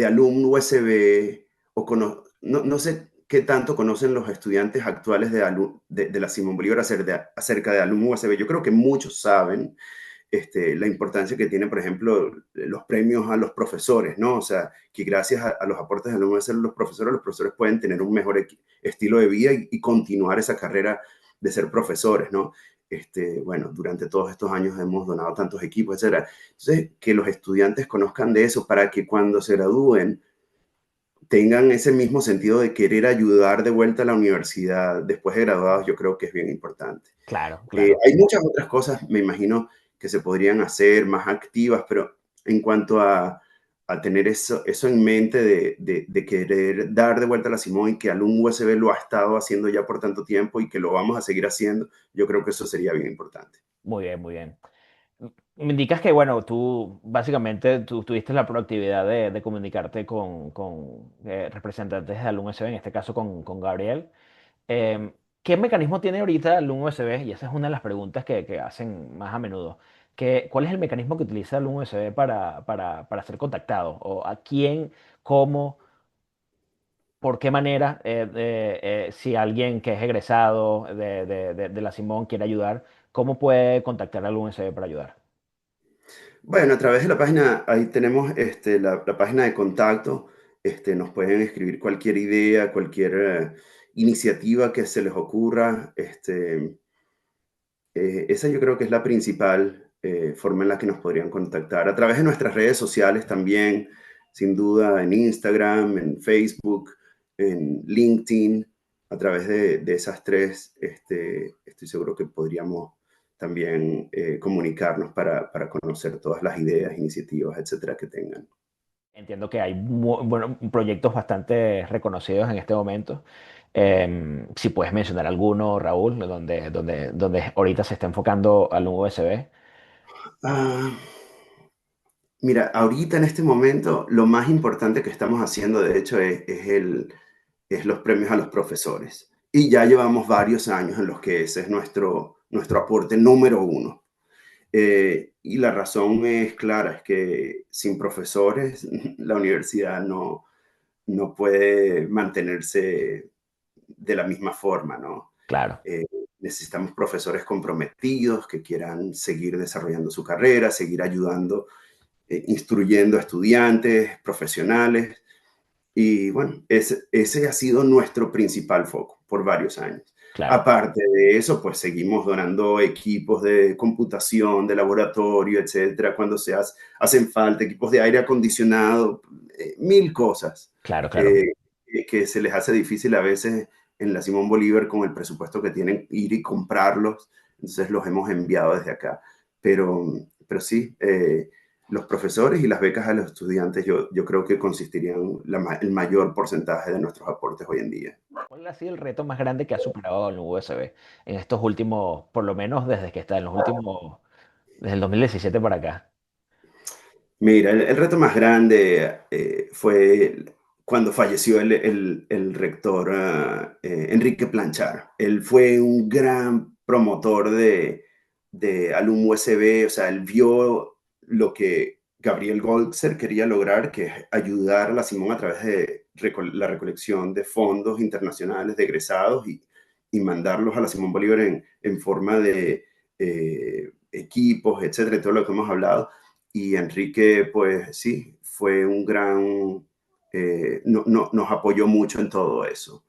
alumno USB no sé qué tanto conocen los estudiantes actuales de la Simón Bolívar acerca de alumno USB. Yo creo que muchos saben la importancia que tienen, por ejemplo, los premios a los profesores, ¿no? O sea, que gracias a los aportes de alumno USB, los profesores pueden tener un mejor estilo de vida y continuar esa carrera de ser profesores, ¿no? Bueno, durante todos estos años hemos donado tantos equipos, etcétera. Entonces, que los estudiantes conozcan de eso para que cuando se gradúen tengan ese mismo sentido de querer ayudar de vuelta a la universidad después de graduados, yo creo que es bien importante. Claro, claro. Hay muchas otras cosas, me imagino, que se podrían hacer más activas, pero en cuanto a tener eso en mente de querer dar de vuelta a la Simón y que Alum USB lo ha estado haciendo ya por tanto tiempo y que lo vamos a seguir haciendo, yo creo que eso sería bien importante. Muy bien, muy bien. Me indicas que, bueno, tú básicamente tú tuviste la proactividad de comunicarte con representantes de Alumno USB, en este caso con Gabriel. Em, ¿Qué mecanismo tiene ahorita Alumno USB? Y esa es una de las preguntas que hacen más a menudo. ¿Cuál es el mecanismo que utiliza Alumno USB para ser contactado? ¿O a quién, cómo, por qué manera, si alguien que es egresado de la Simón quiere ayudar, cómo puede contactar a Alumno USB para ayudar? Bueno, a través de la página, ahí tenemos la página de contacto. Nos pueden escribir cualquier idea, cualquier iniciativa que se les ocurra. Esa yo creo que es la principal forma en la que nos podrían contactar. A través de nuestras redes sociales también, sin duda, en Instagram, en Facebook, en LinkedIn, a través de esas tres, estoy seguro que podríamos también comunicarnos para conocer todas las ideas, iniciativas, etcétera, que tengan. Entiendo que hay bueno, proyectos bastante reconocidos en este momento. Si puedes mencionar alguno, Raúl, donde ahorita se está enfocando al USB. Ah, mira, ahorita en este momento lo más importante que estamos haciendo, de hecho, es los premios a los profesores. Y ya llevamos varios años en los que ese es nuestro aporte número uno. Y la razón es clara, es que sin profesores la universidad no puede mantenerse de la misma forma, ¿no? Claro. Eh, necesitamos profesores comprometidos que quieran seguir desarrollando su carrera, seguir ayudando, instruyendo a estudiantes, profesionales. Y bueno, ese ha sido nuestro principal foco por varios años. Claro, Aparte de eso, pues seguimos donando equipos de computación, de laboratorio, etcétera, cuando hacen falta, equipos de aire acondicionado, mil cosas claro, claro. eh, que se les hace difícil a veces en la Simón Bolívar con el presupuesto que tienen ir y comprarlos. Entonces los hemos enviado desde acá. Pero sí, los profesores y las becas a los estudiantes yo creo que consistirían el mayor porcentaje de nuestros aportes hoy en día. ¿Cuál ha sido el reto más grande que ha superado el USB en estos últimos, por lo menos desde que está en los últimos, desde el 2017 para acá? Mira, el reto más grande fue cuando falleció el rector Enrique Planchar. Él fue un gran promotor de Alum USB, o sea, él vio lo que Gabriel Goltzer quería lograr, que es ayudar a la Simón a través de la recolección de fondos internacionales de egresados y mandarlos a la Simón Bolívar en forma de equipos, etcétera, todo lo que hemos hablado. Y Enrique, pues sí, fue un gran, nos apoyó mucho en todo eso.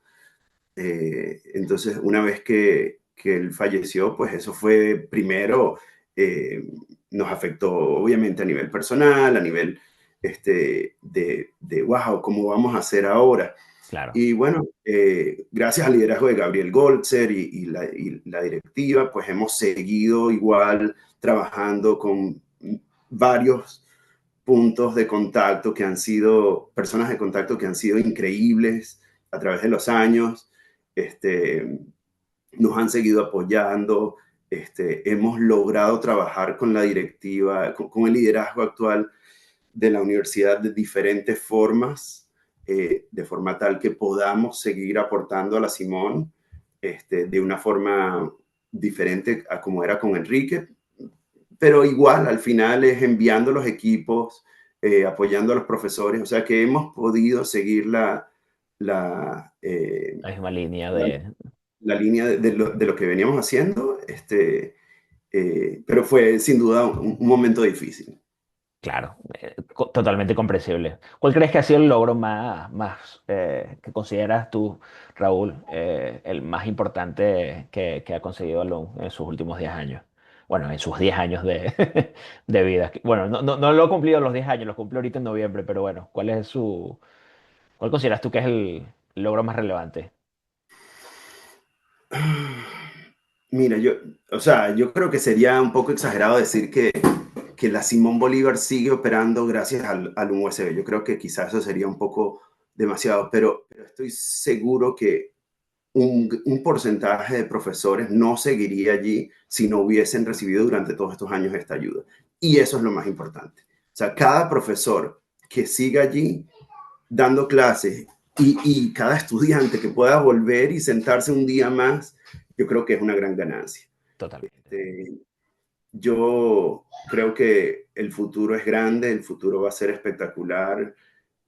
Entonces, una vez que él falleció, pues eso fue primero, eh, nos afectó obviamente a nivel personal, a nivel wow, ¿cómo vamos a hacer ahora? Claro. Y bueno, gracias al liderazgo de Gabriel Goltzer y la directiva, pues hemos seguido igual trabajando con varios puntos de contacto que han sido, personas de contacto que han sido increíbles a través de los años. Este, Nos han seguido apoyando. Hemos logrado trabajar con la directiva, con el liderazgo actual de la universidad de diferentes formas, de forma tal que podamos seguir aportando a la Simón de una forma diferente a como era con Enrique, pero igual al final es enviando los equipos, apoyando a los profesores, o sea que hemos podido seguir la, eh, La misma línea la, de, la línea de lo que veníamos haciendo, pero fue sin duda un momento difícil. claro, totalmente comprensible. ¿Cuál crees que ha sido el logro más que consideras tú, Raúl, el más importante que ha conseguido Alum en sus últimos 10 años? Bueno, en sus 10 años de vida. Bueno, no lo ha cumplido los 10 años, lo cumple ahorita en noviembre, pero bueno, ¿cuál consideras tú que es el logro más relevante? Mira, o sea, yo creo que sería un poco exagerado decir que la Simón Bolívar sigue operando gracias al USB. Yo creo que quizás eso sería un poco demasiado, pero estoy seguro que un porcentaje de profesores no seguiría allí si no hubiesen recibido durante todos estos años esta ayuda. Y eso es lo más importante. O sea, cada profesor que siga allí dando clases y cada estudiante que pueda volver y sentarse un día más, yo creo que es una gran ganancia. Totalmente. Este, yo creo que el futuro es grande, el futuro va a ser espectacular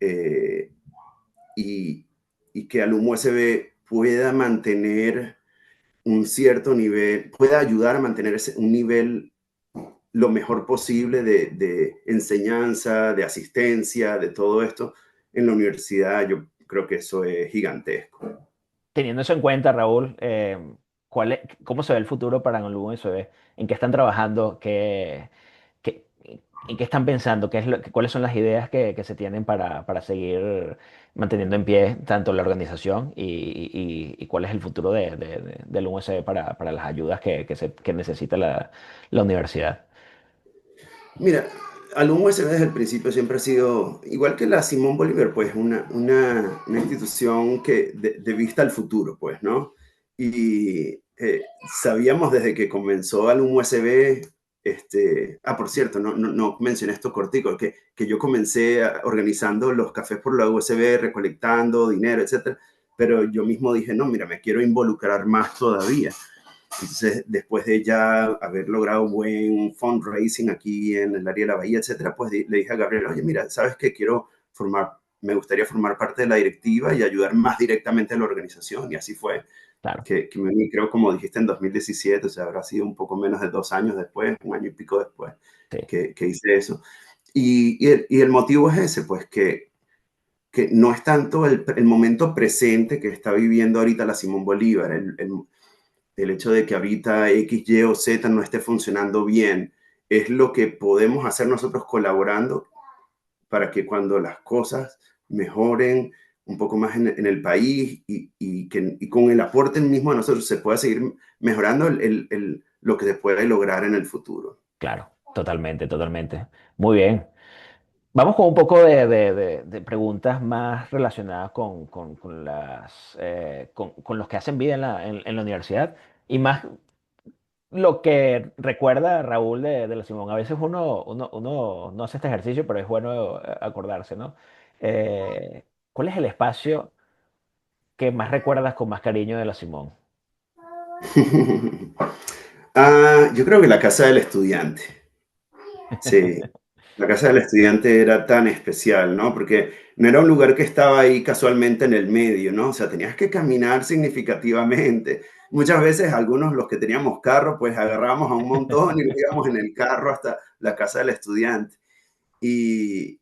eh, y, y que Alum USB pueda mantener un cierto nivel, pueda ayudar a mantener un nivel lo mejor posible de enseñanza, de asistencia, de todo esto en la universidad. Yo creo que eso es gigantesco. Teniendo eso en cuenta, Raúl, ¿cómo se ve el futuro para Alum USB? ¿En qué están trabajando? ¿Qué, en qué están pensando? ¿Cuáles son las ideas que se tienen para seguir manteniendo en pie tanto la organización y cuál es el futuro del USB para las ayudas que necesita la universidad? Mira, Alum USB desde el principio siempre ha sido, igual que la Simón Bolívar, pues una institución que de vista al futuro, pues, ¿no? Y sabíamos desde que comenzó Alum USB, por cierto, no mencioné esto cortico, que yo comencé organizando los cafés por la USB, recolectando dinero, etcétera, pero yo mismo dije, no, mira, me quiero involucrar más todavía. Entonces, después de ya haber logrado buen fundraising aquí en el área de la Bahía, etcétera, pues le dije a Gabriel, oye, mira, ¿sabes qué? Me gustaría formar parte de la directiva y ayudar más directamente a la organización. Y así fue. claro, que me uní, creo, como dijiste, en 2017, o sea, habrá sido un poco menos de 2 años después, un año y pico después sí, que hice eso. Y el motivo es ese, pues que no es tanto el momento presente que está viviendo ahorita la Simón Bolívar, el hecho de que ahorita X, Y o Z no esté funcionando bien, es lo que podemos hacer nosotros colaborando para que cuando las cosas mejoren un poco más en el país y con el aporte mismo de nosotros se pueda seguir mejorando lo que se puede lograr en el futuro. claro, totalmente, totalmente. Muy bien. Vamos con un poco de preguntas más relacionadas con con los que hacen vida en la universidad y más lo que recuerda Raúl de la Simón. A veces uno no hace este ejercicio, pero es bueno acordarse, ¿no? ¿Cuál es el espacio que más recuerdas con más cariño de la Simón? Yo creo que la casa del estudiante. Sí, la casa del estudiante era tan especial, ¿no? Porque no era un lugar que estaba ahí casualmente en el medio, ¿no? O sea, tenías que caminar significativamente. Muchas veces algunos, los que teníamos carro, pues agarrábamos a un montón y nos íbamos en el carro hasta la casa del estudiante. Y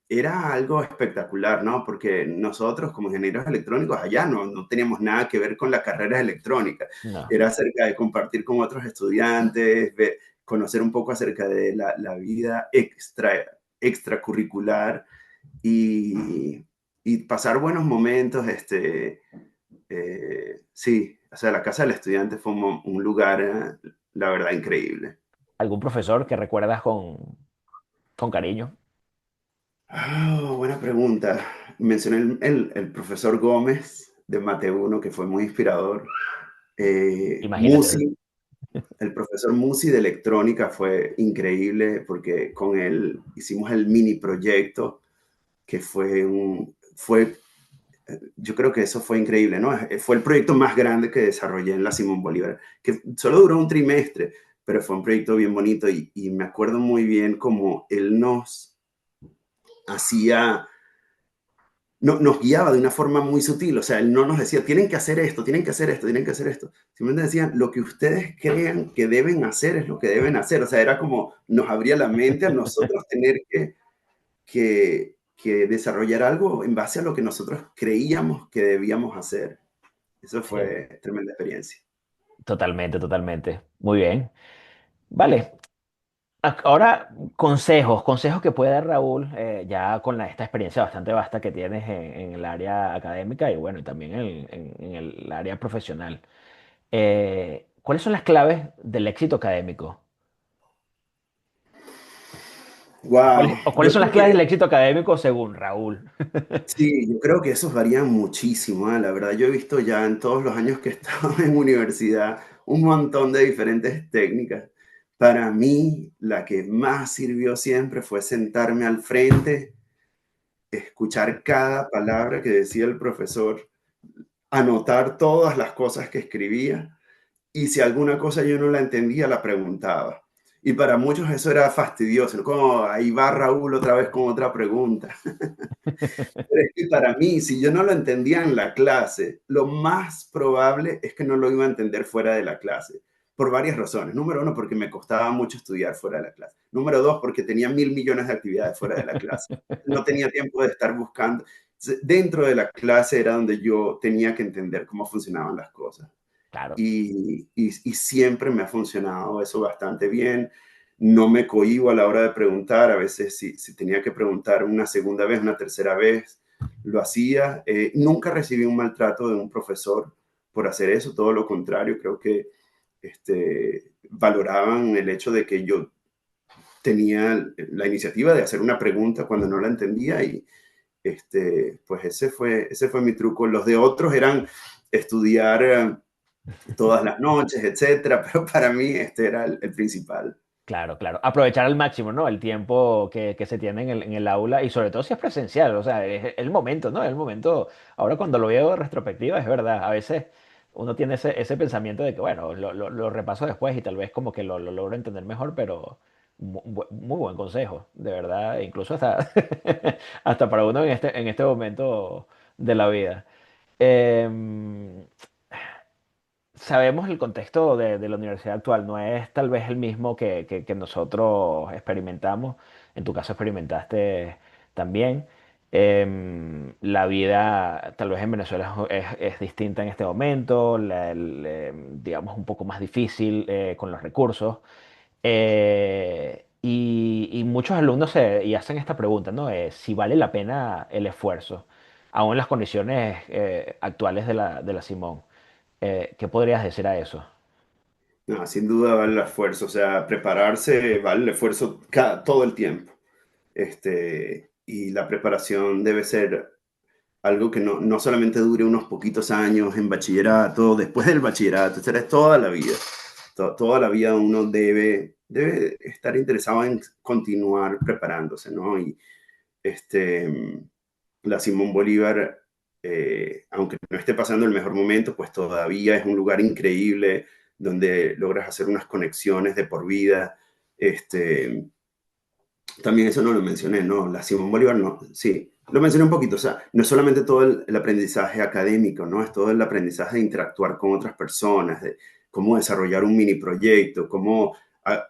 era algo espectacular, ¿no? Porque nosotros como ingenieros electrónicos allá no teníamos nada que ver con la carrera electrónica. No, Era acerca de compartir con otros estudiantes, conocer un poco acerca de la vida extracurricular y, y pasar buenos momentos. Sí, o sea, la casa del estudiante fue un lugar, la verdad, increíble. ¿algún profesor que recuerdas con cariño? Buena pregunta. Mencioné el profesor Gómez de Mate 1, que fue muy inspirador. Imagínate. Musi, el profesor Musi de electrónica fue increíble porque con él hicimos el mini proyecto que yo creo que eso fue increíble, ¿no? Fue el proyecto más grande que desarrollé en la Simón Bolívar, que solo duró un trimestre, pero fue un proyecto bien bonito y me acuerdo muy bien cómo él nos hacía nos guiaba de una forma muy sutil, o sea, él no nos decía, tienen que hacer esto, tienen que hacer esto, tienen que hacer esto. Simplemente decían, lo que ustedes crean que deben hacer es lo que deben hacer. O sea, era como nos abría la mente a nosotros tener que desarrollar algo en base a lo que nosotros creíamos que debíamos hacer. Eso Sí, fue tremenda experiencia. totalmente, totalmente. Muy bien. Vale. Ahora, consejos que puede dar Raúl, ya con esta experiencia bastante vasta que tienes en el área académica y bueno, y también en el área profesional. ¿Cuáles son las claves del éxito académico? Wow, O cuáles yo son las creo claves del que éxito académico según Raúl? sí, yo creo que esos varían muchísimo, la verdad, yo he visto ya en todos los años que he estado en universidad un montón de diferentes técnicas. Para mí, la que más sirvió siempre fue sentarme al frente, escuchar cada palabra que decía el profesor, anotar todas las cosas que escribía y si alguna cosa yo no la entendía, la preguntaba. Y para muchos eso era fastidioso, ¿no? Como ahí va Raúl otra vez con otra pregunta. Pero es que para mí, si yo no lo entendía en la clase, lo más probable es que no lo iba a entender fuera de la clase, por varias razones. Número uno, porque me costaba mucho estudiar fuera de la clase. Número dos, porque tenía 1.000 millones de actividades fuera de la clase. No tenía tiempo de estar buscando. Dentro de la clase era donde yo tenía que entender cómo funcionaban las cosas Claro, y siempre me ha funcionado eso bastante bien. No me cohíbo a la hora de preguntar, a veces si tenía que preguntar una segunda vez, una tercera vez, lo hacía. Nunca recibí un maltrato de un profesor por hacer eso, todo lo contrario, creo que valoraban el hecho de que yo tenía la iniciativa de hacer una pregunta cuando no la entendía y pues ese fue mi truco. Los de otros eran estudiar todas las noches, etcétera, pero para mí este era el principal. claro, claro. Aprovechar al máximo, ¿no? El tiempo que se tiene en el aula y sobre todo si es presencial, o sea, es el momento, ¿no? El momento, ahora cuando lo veo en retrospectiva, es verdad, a veces uno tiene ese pensamiento de que, bueno, lo repaso después y tal vez como que lo logro entender mejor, pero muy buen consejo, de verdad, incluso hasta, hasta para uno en este momento de la vida. Em, sabemos el contexto de la universidad actual, no es tal vez el mismo que nosotros experimentamos. En tu caso experimentaste también. La vida tal vez en Venezuela es distinta en este momento, digamos un poco más difícil con los recursos. Y muchos alumnos y hacen esta pregunta, ¿no? Si vale la pena el esfuerzo, aún en las condiciones actuales de la Simón. ¿Qué podrías decir a eso? No, sin duda vale el esfuerzo, o sea, prepararse vale el esfuerzo todo el tiempo. Y la preparación debe ser algo que no solamente dure unos poquitos años en bachillerato, después del bachillerato, será toda la vida. Toda la vida uno debe estar interesado en continuar preparándose, ¿no? Y este, la Simón Bolívar, aunque no esté pasando el mejor momento, pues todavía es un lugar increíble donde logras hacer unas conexiones de por vida. Este, También eso no lo mencioné, ¿no? La Simón Bolívar, no, sí, lo mencioné un poquito, o sea, no es solamente todo el aprendizaje académico, ¿no? Es todo el aprendizaje de interactuar con otras personas, de cómo desarrollar un mini proyecto, cómo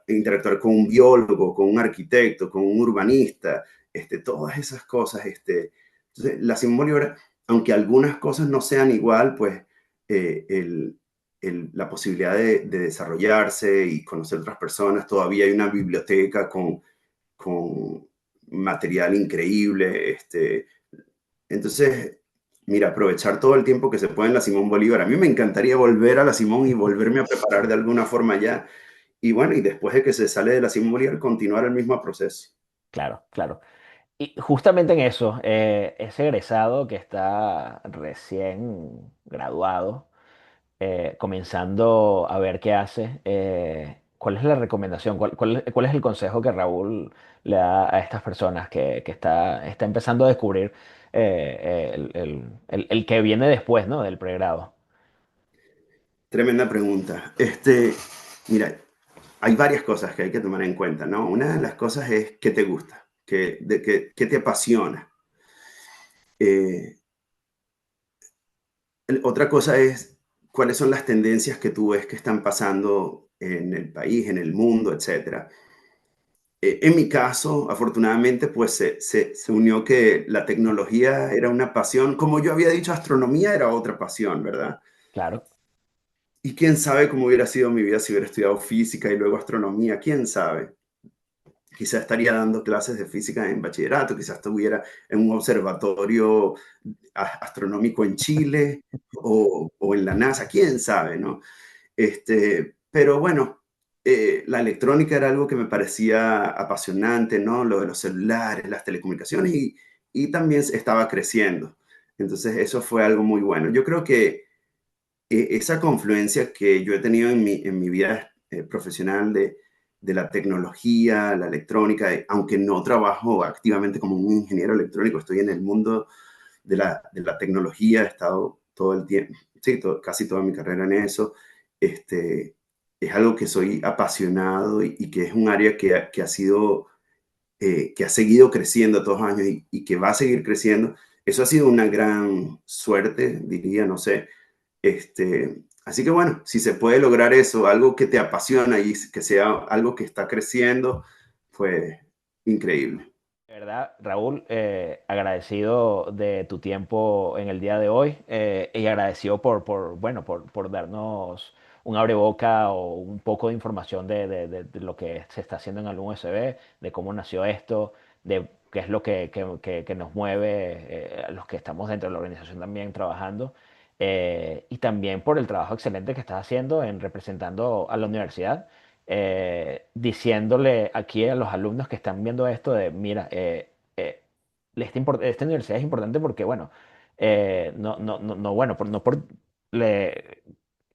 interactuar con un biólogo, con un arquitecto, con un urbanista, todas esas cosas. Entonces, la Simón Bolívar, aunque algunas cosas no sean igual, pues la posibilidad de desarrollarse y conocer otras personas, todavía hay una biblioteca con material increíble. Entonces, mira, aprovechar todo el tiempo que se puede en la Simón Bolívar. A mí me encantaría volver a la Simón y volverme a preparar de alguna forma ya. Y bueno, y después de que se sale de la Simón Bolívar, continuar el mismo proceso. Claro, claro. Y justamente en eso, ese egresado que está recién graduado, comenzando a ver qué hace, ¿cuál es la recomendación? ¿Cuál es el consejo que Raúl le da a estas personas que está empezando a descubrir el que viene después, ¿no? Del pregrado. Tremenda pregunta. Mira, hay varias cosas que hay que tomar en cuenta, ¿no? Una de las cosas es qué te gusta, qué te apasiona. Eh, Otra cosa es cuáles son las tendencias que tú ves que están pasando en el país, en el mundo, etcétera. En mi caso, afortunadamente, pues se unió que la tecnología era una pasión. Como yo había dicho, astronomía era otra pasión, ¿verdad? Claro, Y quién sabe cómo hubiera sido mi vida si hubiera estudiado física y luego astronomía, quién sabe. Quizás estaría dando clases de física en bachillerato, quizás estuviera en un observatorio astronómico en Chile o en la NASA, quién sabe, ¿no? Pero bueno, la electrónica era algo que me parecía apasionante, ¿no? Lo de los celulares, las telecomunicaciones y también estaba creciendo. Entonces eso fue algo muy bueno. Yo creo que esa confluencia que yo he tenido en mi vida profesional de la tecnología, la electrónica, aunque no trabajo activamente como un ingeniero electrónico, estoy en el mundo de la tecnología, he estado todo el tiempo, sí, casi toda mi carrera en eso. Es algo que soy apasionado y que es un área que ha sido, que ha seguido creciendo todos los años y que va a seguir creciendo. Eso ha sido una gran suerte, diría, no sé. Así que bueno, si se puede lograr eso, algo que te apasiona y que sea algo que está creciendo, pues increíble. de verdad, Raúl, agradecido de tu tiempo en el día de hoy y agradecido bueno, por darnos un abreboca o un poco de información de lo que se está haciendo en Alumno USB, de cómo nació esto, de qué es lo que nos mueve, a los que estamos dentro de la organización también trabajando, y también por el trabajo excelente que estás haciendo en representando a la universidad, diciéndole aquí a los alumnos que están viendo esto de, mira, esta universidad es importante porque, bueno, bueno, no por le-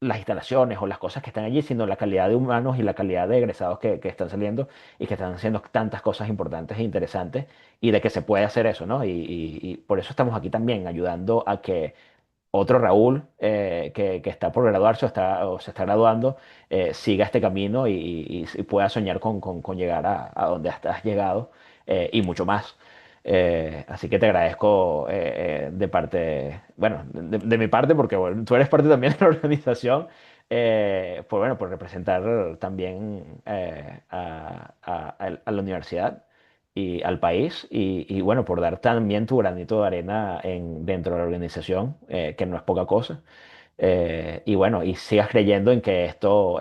las instalaciones o las cosas que están allí, sino la calidad de humanos y la calidad de egresados que están saliendo y que están haciendo tantas cosas importantes e interesantes y de que se puede hacer eso, ¿no? Y por eso estamos aquí también, ayudando a que otro Raúl que está por graduarse o se está graduando, siga este camino y pueda soñar con llegar a donde has llegado y mucho más. Así que te agradezco de parte, bueno, de mi parte, porque bueno, tú eres parte también de la organización, por, bueno, por representar también a la universidad y al país y, bueno, por dar también tu granito de arena dentro de la organización, que no es poca cosa. Y bueno, y sigas creyendo en que esto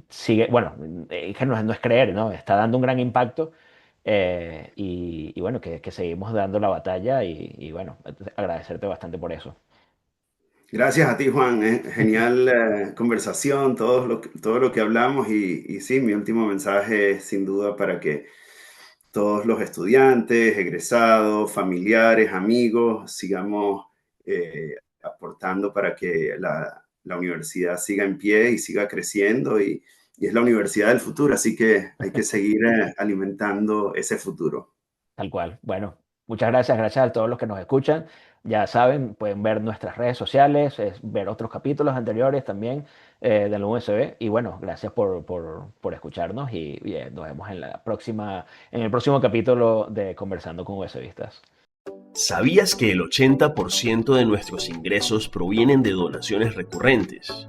sigue, bueno, que no es creer, ¿no? Está dando un gran impacto y bueno, que seguimos dando la batalla y bueno, agradecerte bastante por eso. Gracias a ti, Juan. Genial conversación, todo lo que hablamos y sí, mi último mensaje es sin duda para que todos los estudiantes, egresados, familiares, amigos, sigamos aportando para que la universidad siga en pie y siga creciendo y es la universidad del futuro, así que hay que seguir alimentando ese futuro. Tal cual. Bueno, muchas gracias, gracias a todos los que nos escuchan. Ya saben, pueden ver nuestras redes sociales, ver otros capítulos anteriores también de la USB. Y bueno, gracias por escucharnos y nos vemos en la próxima, en el próximo capítulo de Conversando con USBistas. ¿Sabías que el 80% de nuestros ingresos provienen de donaciones recurrentes?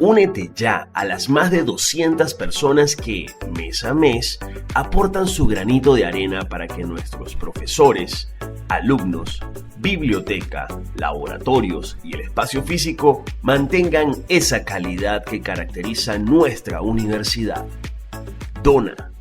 Únete ya a las más de 200 personas que, mes a mes, aportan su granito de arena para que nuestros profesores, alumnos, biblioteca, laboratorios y el espacio físico mantengan esa calidad que caracteriza nuestra universidad. Dona